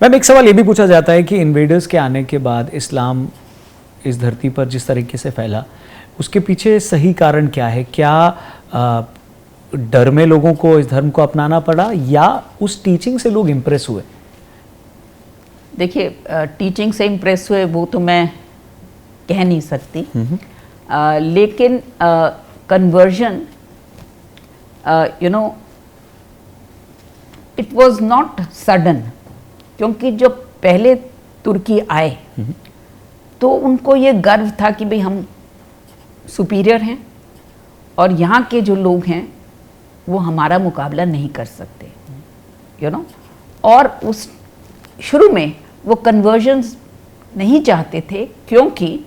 Ma'am एक सवाल ये भी पूछा जाता है कि इन्वेडर्स के आने के बाद इस्लाम इस धरती पर जिस तरीके से फैला, उसके पीछे सही कारण क्या है? क्या डर में लोगों को इस धर्म को अपनाना पड़ा या उस टीचिंग से लोग इम्प्रेस हुए? देखिए, टीचिंग से इम्प्रेस हुए वो तो मैं कह नहीं सकती, लेकिन conversion, you know, it was not sudden, क्योंकि जब पहले तुर्की आए तो उनको ये गर्व था कि भाई हम सुपीरियर हैं और यहाँ के जो लोग हैं वो हमारा मुकाबला नहीं कर सकते, यू नो। और उस शुरू में वो कन्वर्जन्स नहीं चाहते थे, क्योंकि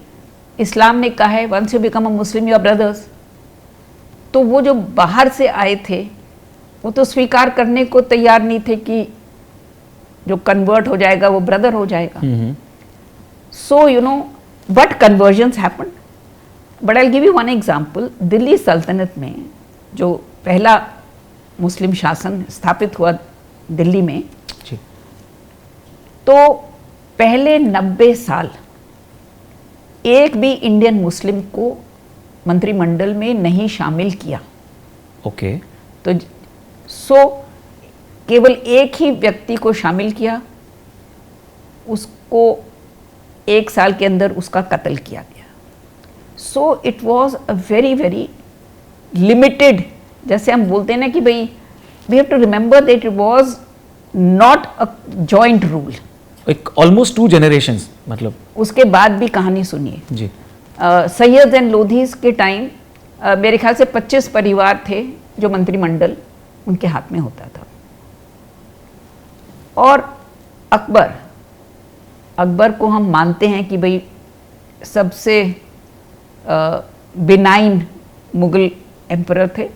इस्लाम ने कहा है once you become a Muslim you are brothers. तो वो जो बाहर से आए थे वो तो स्वीकार करने को तैयार नहीं थे कि जो कन्वर्ट हो जाएगा वो ब्रदर हो जाएगा। सो you no, but convergence happen. But I will give you one example. Delhi सल्तनत में जो पहला मुस्लिम शासन स्थापित हुआ दिल्ली में, तो पहले 90 साल एक भी इंडियन मुस्लिम को मंत्रिमंडल में नहीं शामिल किया। ओके। तो सो केवल एक ही व्यक्ति को शामिल किया, उसको 1 साल के अंदर उसका कत्ल किया गया। So it was a very very limited, जैसे हम बोलते हैं ना कि भाई we have to remember that it was not a joint rule. एक ऑलमोस्ट 2 जनरेशंस, मतलब उसके बाद भी कहानी सुनिए जी। सैयद एंड लोधीज के टाइम मेरे ख्याल से 25 परिवार थे जो मंत्रिमंडल उनके हाथ में होता था। और अकबर को हम मानते हैं कि भाई सबसे बिनाइन मुगल एम्परर थे,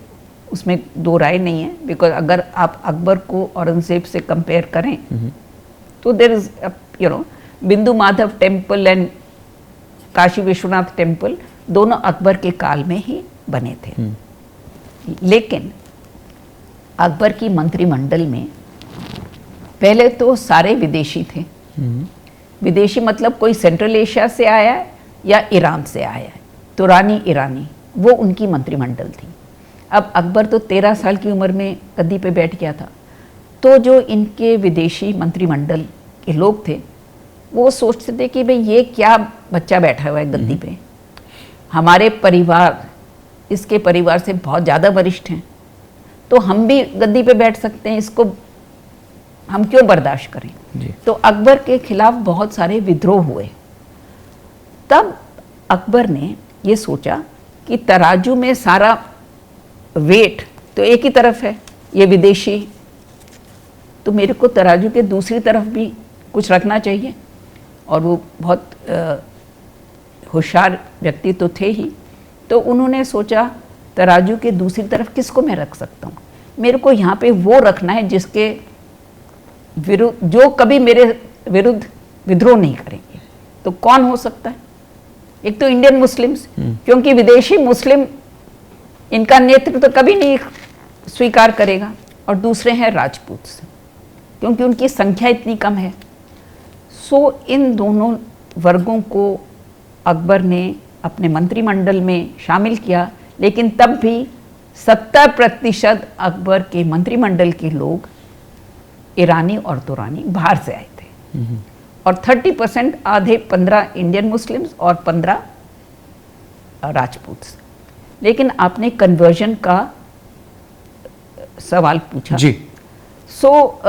उसमें 2 राय नहीं है। बिकॉज अगर आप अकबर को औरंगजेब से कंपेयर करें तो देयर इज, यू नो, बिंदु Madhav temple and Kashi Vishwanath temple दोनों अकबर के काल में ही बने थे। लेकिन अकबर की मंत्रिमंडल में पहले तो सारे विदेशी थे। विदेशी मतलब कोई सेंट्रल एशिया से आया है या ईरान से आया है, तुरानी ईरानी, वो उनकी मंत्रिमंडल थी। अब अकबर तो 13 साल की उम्र में गद्दी पे बैठ गया था, तो जो इनके विदेशी मंत्रिमंडल के लोग थे वो सोचते थे कि भाई ये क्या बच्चा बैठा हुआ है गद्दी पे, हमारे परिवार इसके परिवार से बहुत ज़्यादा वरिष्ठ हैं, तो हम भी गद्दी पे बैठ सकते हैं, इसको हम क्यों बर्दाश्त करें जी। तो अकबर के खिलाफ बहुत सारे विद्रोह हुए। तब अकबर ने ये सोचा कि तराजू में सारा वेट तो एक ही तरफ है, ये विदेशी, तो मेरे को तराजू के दूसरी तरफ भी कुछ रखना चाहिए। और वो बहुत होशियार व्यक्ति तो थे ही, तो उन्होंने सोचा तराजू के दूसरी तरफ किसको मैं रख सकता हूँ, मेरे को यहाँ पे वो रखना है जिसके विरुद्ध, जो कभी मेरे विरुद्ध विद्रोह नहीं करेंगे। तो कौन हो सकता है? एक तो इंडियन मुस्लिम्स, क्योंकि विदेशी मुस्लिम इनका नेतृत्व तो कभी नहीं स्वीकार करेगा, और दूसरे हैं राजपूत, क्योंकि उनकी संख्या इतनी कम है। सो इन दोनों वर्गों को अकबर ने अपने मंत्रिमंडल में शामिल किया, लेकिन तब भी 70% अकबर के मंत्रिमंडल के लोग ईरानी और तुरानी बाहर से आए थे, और 30% आधे 15 इंडियन मुस्लिम्स और 15 राजपूत। लेकिन आपने कन्वर्जन का सवाल पूछा जी। So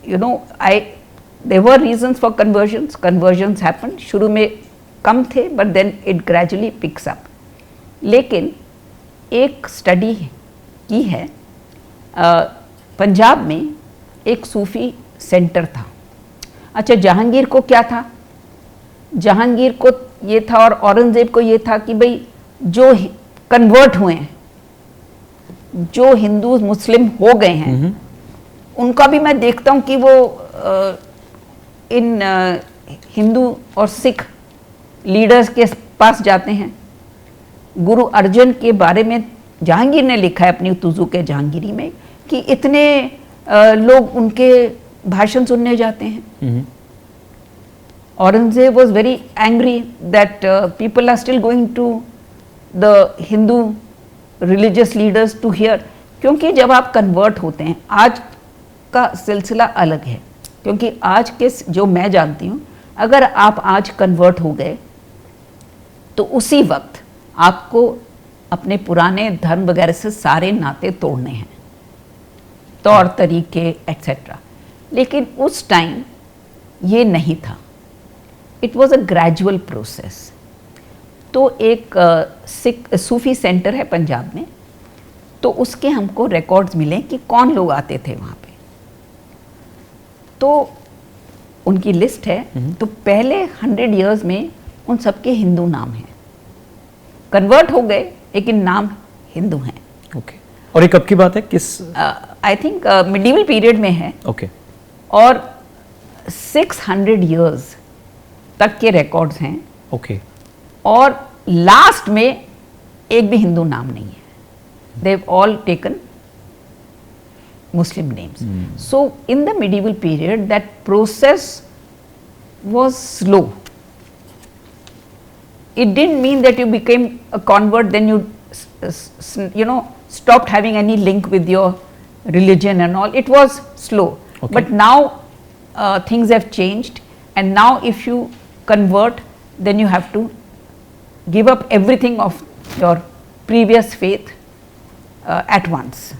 you know, there were reasons for conversions happen. शुरू में कम थे, but then it gradually picks up. लेकिन एक स्टडी की है, पंजाब में एक सूफी सेंटर था। अच्छा, जहांगीर को क्या था? जहांगीर को ये था और औरंगजेब को ये था कि भाई जो कन्वर्ट हुए हैं, जो हिंदू मुस्लिम हो गए हैं, उनका भी मैं देखता हूँ कि वो इन हिंदू और सिख लीडर्स के पास जाते हैं। गुरु अर्जन के बारे में जहांगीर ने लिखा है अपनी तुज़ुक-ए-जहांगीरी में कि इतने लोग उनके भाषण सुनने जाते हैं. Aurangzeb was very angry that people are still going to the Hindu religious leaders to hear. क्योंकि जब आप कन्वर्ट होते हैं, आज का सिलसिला अलग है, क्योंकि आज के जो मैं जानती हूँ, अगर आप आज कन्वर्ट हो गए तो उसी वक्त आपको अपने पुराने धर्म वगैरह से सारे नाते तोड़ने हैं, तौर तरीके एक्सेट्रा. लेकिन उस टाइम ये नहीं था. It was a gradual process. तो एक सिख सूफी सेंटर है पंजाब में, तो उसके हमको रिकॉर्ड्स मिले कि कौन लोग आते थे वहाँ पे. तो उनकी लिस्ट है. तो पहले 100 इयर्स में उन सबके हिंदू नाम हैं. कन्वर्ट हो गए लेकिन नाम हिंदू हैं. ओके. और ये कब की बात है, किस? आई थिंक मिडीवल पीरियड में है. ओके. और 600 इयर्स तक के रिकॉर्ड्स हैं. ओके. और लास्ट में एक भी हिंदू नाम नहीं है. They've all taken Muslim names. So in the medieval period, that process was slow. It didn't mean that you became a convert, then you know, stopped having any link with your religion and all. It was slow. Okay. But now things have changed, and now if you convert, then you have to give up everything of your previous faith at once.